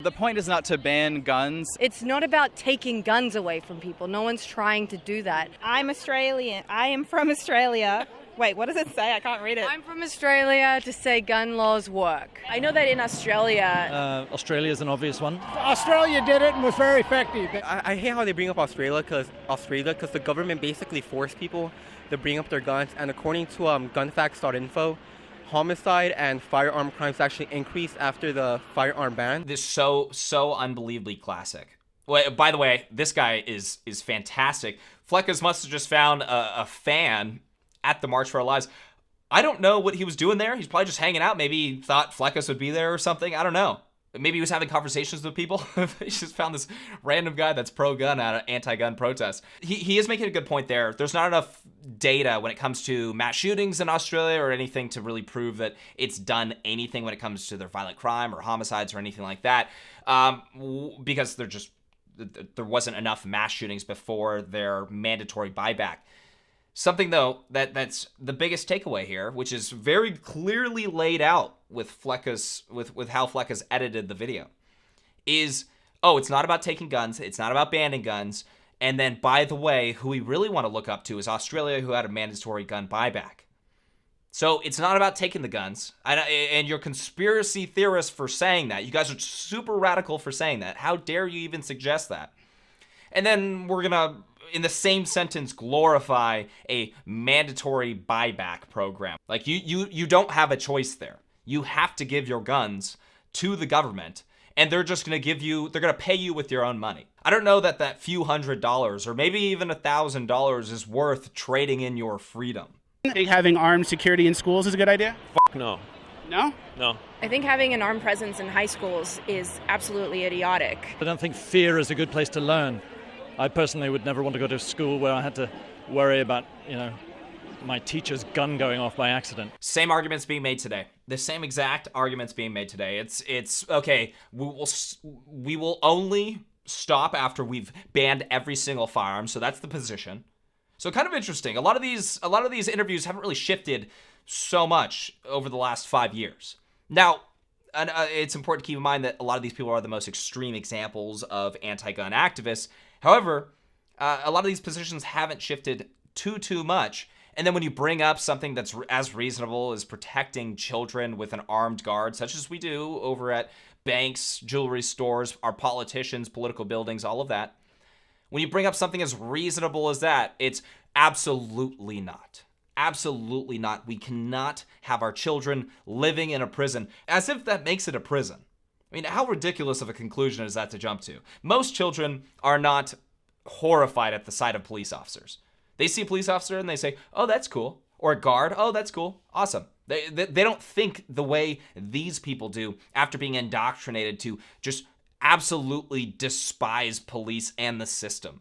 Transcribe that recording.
The point is not to ban guns. It's not about taking guns away from people. No one's trying to do that. I'm Australian. I am from Australia. Wait, what does it say? I can't read it. I'm from Australia to say gun laws work. I know that in Australia... Australia is an obvious one. Australia did it and was very effective. I hate how they bring up Australia because the government basically forced people to bring up their guns. And according to gunfacts.info, homicide and firearm crimes actually increased after the firearm ban. This so unbelievably classic. Well, by the way, this guy is fantastic. Fleccas must have just found a fan at the March for Our Lives. I don't know what he was doing there. He's probably just hanging out. Maybe he thought Fleccas would be there or something. I don't know. Maybe he was having conversations with people. He just found this random guy that's pro-gun at an anti-gun protest. He is making a good point there. There's not enough data when it comes to mass shootings in Australia or anything to really prove that it's done anything when it comes to their violent crime or homicides or anything like that, because there wasn't enough mass shootings before their mandatory buyback. Something, though, that's the biggest takeaway here, which is very clearly laid out with Fleccas, with how Fleccas edited the video, is, it's not about taking guns, it's not about banning guns, and then, by the way, who we really want to look up to is Australia, who had a mandatory gun buyback. So it's not about taking the guns, and you're conspiracy theorists for saying that. You guys are super radical for saying that. How dare you even suggest that? And then we're going to, in the same sentence, glorify a mandatory buyback program. Like, you don't have a choice there. You have to give your guns to the government, and they're just going to they're going to pay you with your own money. I don't know that few $100 or maybe even $1,000 is worth trading in your freedom. I think having armed security in schools is a good idea? No. No? No. I think having an armed presence in high schools is absolutely idiotic. I don't think fear is a good place to learn. I personally would never want to go to a school where I had to worry about, my teacher's gun going off by accident. Same arguments being made today. The same exact arguments being made today. It's okay. We will only stop after we've banned every single firearm. So that's the position. So kind of interesting. A lot of these interviews haven't really shifted so much over the last 5 years. Now, it's important to keep in mind that a lot of these people are the most extreme examples of anti-gun activists. However, a lot of these positions haven't shifted too much. And then when you bring up something that's as reasonable as protecting children with an armed guard, such as we do over at banks, jewelry stores, our politicians, political buildings, all of that, when you bring up something as reasonable as that, it's absolutely not. Absolutely not. We cannot have our children living in a prison, as if that makes it a prison. I mean, how ridiculous of a conclusion is that to jump to? Most children are not horrified at the sight of police officers. They see a police officer and they say, oh, that's cool. Or a guard, oh, that's cool. Awesome. They don't think the way these people do after being indoctrinated to just absolutely despise police and the system.